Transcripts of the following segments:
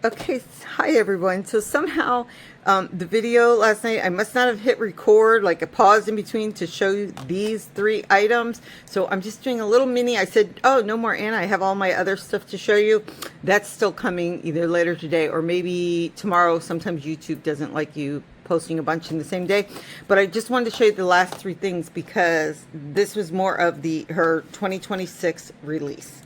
Okay, hi everyone. So somehow the video last night, I must not have hit record, like a pause in between to show you these 3 items. So I'm just doing a little mini. I said, oh, no more Anna. I have all my other stuff to show you. That's still coming either later today or maybe tomorrow. Sometimes YouTube doesn't like you posting a bunch in the same day. But I just wanted to show you the last 3 things because this was more of her 2026 release.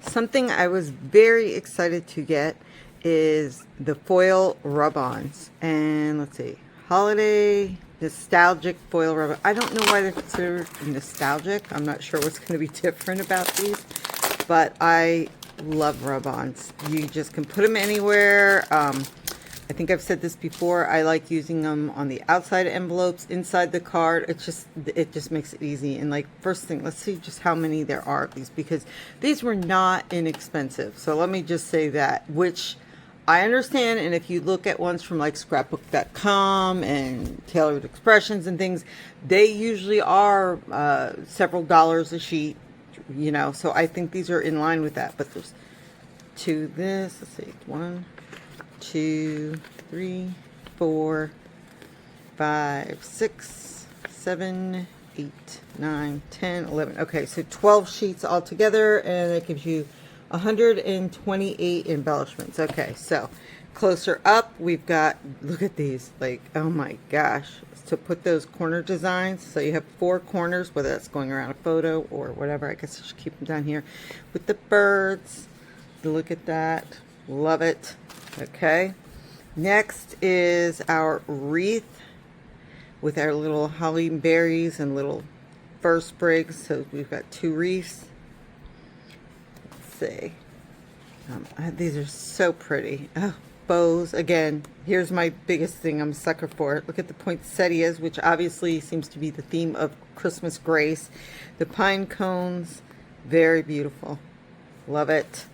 Something I was very excited to get is the foil rub-ons. And let's see, holiday nostalgic foil rub-on. I don't know why they're considered nostalgic. I'm not sure what's going to be different about these, but I love rub-ons. You just can put them anywhere. I think I've said this before. I like using them on the outside envelopes, inside the card. It just makes it easy. And like, first thing, let's see just how many there are of these, because these were not inexpensive. So let me just say that, which I understand. And if you look at ones from like scrapbook.com and Tailored Expressions and things, they usually are several dollars a sheet, you know. So I think these are in line with that. But there's to this, let's see, 1, 2, 3, 4, 5, 6, 7, 8, 9, 10, 11. Okay, so 12 sheets altogether, and that gives you 128 embellishments. Okay, so closer up, we've got, look at these, like, oh my gosh, to put those corner designs. So you have 4 corners, whether that's going around a photo or whatever. I guess I should keep them down here with the birds. Look at that. Love it. Okay, next is our wreath with our little holly berries and little fir sprigs. So we've got 2 wreaths. Let's see. These are so pretty. Oh, bows. Again, here's my biggest thing I'm a sucker for. Look at the poinsettias, which obviously seems to be the theme of Christmas grace. The pine cones, very beautiful. Love it.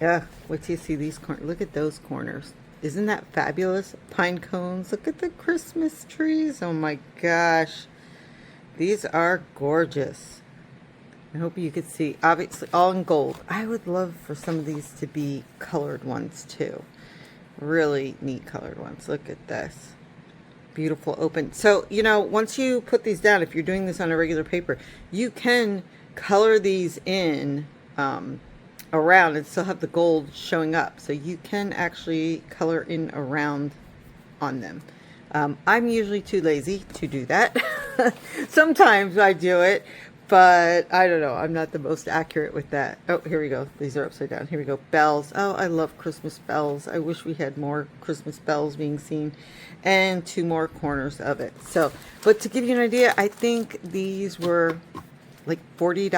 Yeah, wait till you see these corners. Look at those corners. Isn't that fabulous? Pine cones. Look at the Christmas trees. Oh my gosh. These are gorgeous. I hope you could see. Obviously, all in gold. I would love for some of these to be colored ones too. Really neat colored ones. Look at this. Beautiful open. So, you know, once you put these down, if you're doing this on a regular paper, you can color these in around and still have the gold showing up, so you can actually color in around on them. I'm usually too lazy to do that. Sometimes I do it, but I don't know, I'm not the most accurate with that. Oh, here we go, these are upside down. Here we go, bells. Oh, I love Christmas bells. I wish we had more Christmas bells being seen, and 2 more corners of it. So, but to give you an idea, I think these were like $40,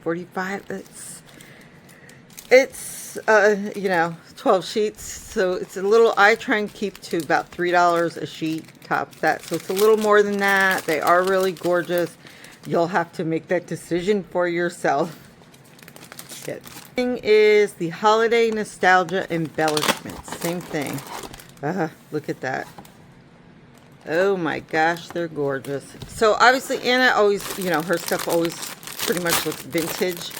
$45. It's you know, 12 sheets, so it's a little, I try and keep to about $3 a sheet, tops that, so it's a little more than that. They are really gorgeous. You'll have to make that decision for yourself. Good thing is the holiday nostalgia embellishments. Same thing. Look at that. Oh my gosh, they're gorgeous. So obviously Anna always, you know, her stuff always pretty much looks vintage.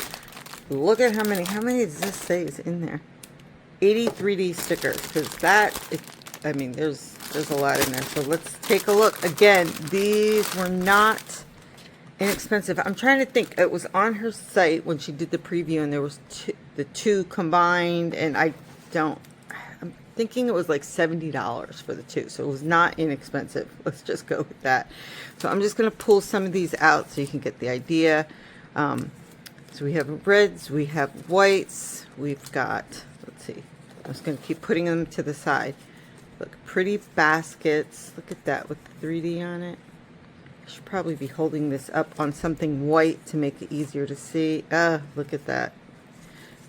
Look at how many does this say is in there? 80 3D stickers, because that, I mean, there's a lot in there. So let's take a look. Again, these were not inexpensive. I'm trying to think. It was on her site when she did the preview, and there was the two combined, and I'm thinking it was like $70 for the 2. So it was not inexpensive. Let's just go with that. So I'm just going to pull some of these out so you can get the idea. So we have reds, we have whites, we've got, let's see, I'm just going to keep putting them to the side. Look, pretty baskets. Look at that with the 3D on it. I should probably be holding this up on something white to make it easier to see. Look at that.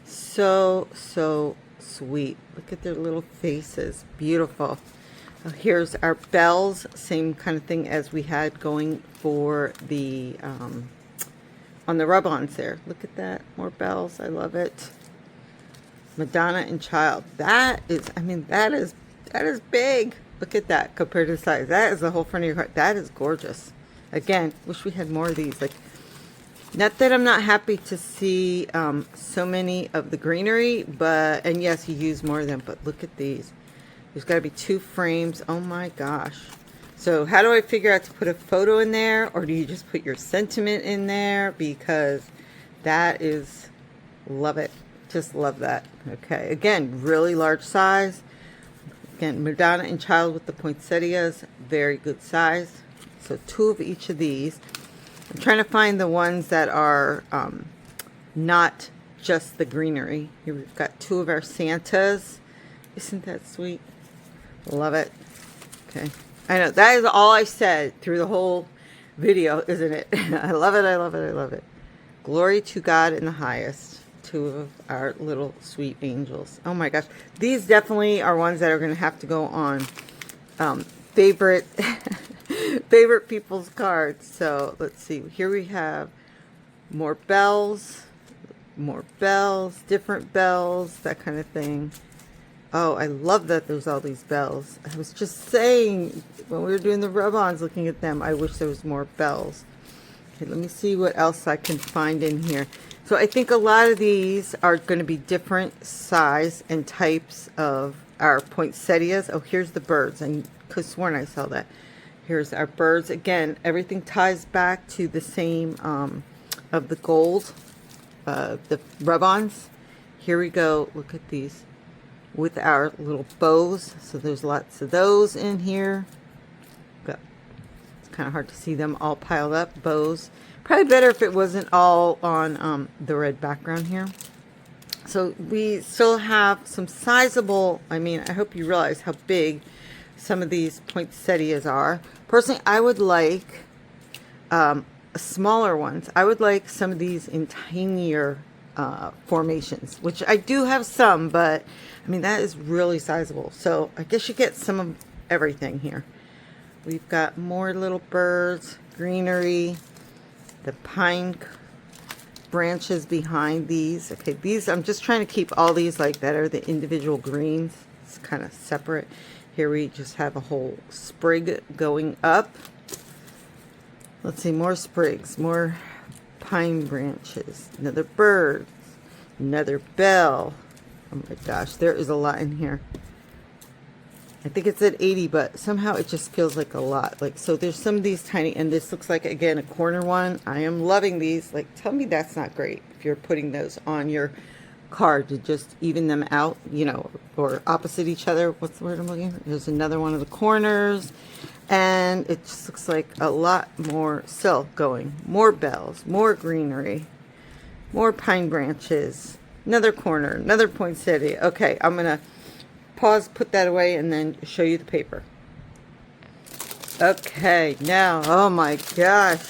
So, so sweet. Look at their little faces. Beautiful. Here's our bells. Same kind of thing as we had going for the on the rub-ons there. Look at that. More bells. I love it. Madonna and Child. That is, I mean, that is big. Look at that compared to the size. That is the whole front of your card. That is gorgeous. Again, wish we had more of these. Like, Not that I'm not happy to see so many of the greenery, but, and yes, you use more of them, but look at these. There's got to be 2 frames. Oh my gosh. So how do I figure out to put a photo in there, or do you just put your sentiment in there? Because that is, love it. Just love that. Okay, again, really large size. Again, Madonna and Child with the poinsettias, very good size. So 2 of each of these. I'm trying to find the ones that are not just the greenery. Here we've got 2 of our Santas. Isn't that sweet? Love it. Okay. I know, that is all I said through the whole video, isn't it? I love it, I love it, I love it. Glory to God in the highest. 2 of our little sweet angels. Oh my gosh. These definitely are ones that are going to have to go on favorite favorite people's cards. So let's see. Here we have more bells, different bells, that kind of thing. Oh, I love that there's all these bells. I was just saying when we were doing the rub-ons, looking at them, I wish there was more bells. Okay, let me see what else I can find in here. So I think a lot of these are going to be different size and types of our poinsettias. Oh, here's the birds. I could have sworn I saw that. Here's our birds. Again, everything ties back to the same of the gold, the rub-ons. Here we go. Look at these with our little bows. So there's lots of those in here. But it's kind of hard to see them all piled up. Bows. Probably better if it wasn't all on the red background here. So we still have some sizable, I mean, I hope you realize how big some of these poinsettias are. Personally, I would like smaller ones. I would like some of these in tinier formations, which I do have some, but I mean, that is really sizable. So I guess you get some of everything here. We've got more little birds, greenery, the pine branches behind these. Okay, these, I'm just trying to keep all these like that are the individual greens. It's kind of separate. Here we just have a whole sprig going up. Let's see, more sprigs, more pine branches, another bird, another bell. Oh my gosh, there is a lot in here. I think it's at 80, but somehow it just feels like a lot. Like, so there's some of these tiny, and this looks like, again, a corner one. I am loving these. Like, tell me that's not great if you're putting those on your card to just even them out, you know, or opposite each other. What's the word I'm looking for? There's another one of the corners, and it just looks like a lot more silk going. More bells, more greenery, more pine branches, another corner, another poinsettia. Okay, I'm going to pause, put that away, and then show you the paper. Okay, now, oh my gosh,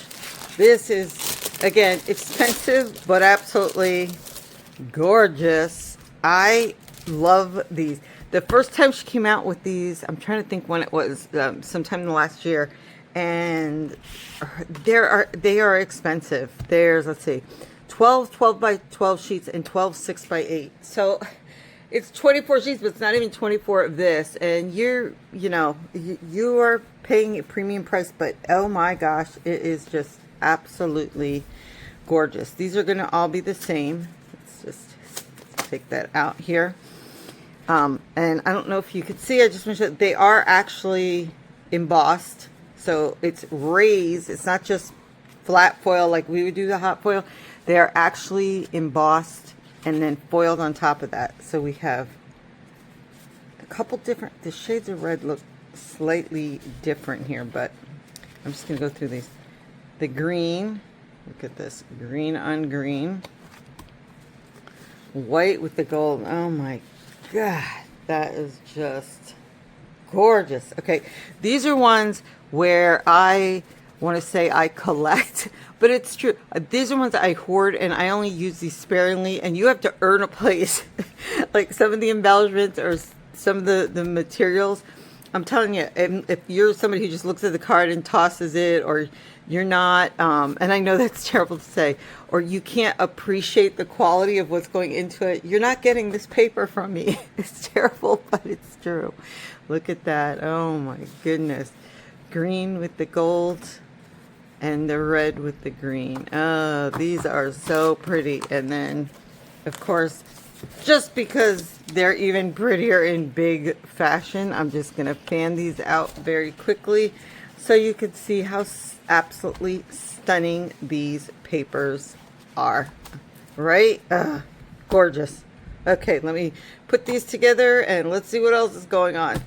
this is, again, expensive, but absolutely gorgeous. I love these. The first time she came out with these, I'm trying to think when it was, sometime in the last year, and they are expensive. There's, let's see, 12 by 12 sheets and 12 6 by 8. So it's 24 sheets, but it's not even 24 of this. And you are paying a premium price, but oh my gosh, it is just absolutely gorgeous. These are going to all be the same. Let's just take that out here. And I don't know if you could see, I just mentioned they are actually embossed. So it's raised. It's not just flat foil like we would do the hot foil. They are actually embossed and then foiled on top of that. So we have a couple different, the shades of red look slightly different here, but I'm just going to go through these. The green, look at this, green on green. White with the gold. Oh my God, that is just gorgeous. Okay, these are ones where I want to say I collect, but it's true. These are ones I hoard, and I only use these sparingly, and you have to earn a place. Like some of the embellishments or some of the materials, I'm telling you, if you're somebody who just looks at the card and tosses it, or you're not, and I know that's terrible to say, or you can't appreciate the quality of what's going into it, you're not getting this paper from me. It's terrible, but it's true. Look at that. Oh my goodness. Green with the gold. and the red with the green. Oh, these are so pretty. And then, of course, just because they're even prettier in big fashion, I'm just going to fan these out very quickly so you can see how absolutely stunning these papers are. Right? Gorgeous. Okay, let me put these together and let's see what else is going on.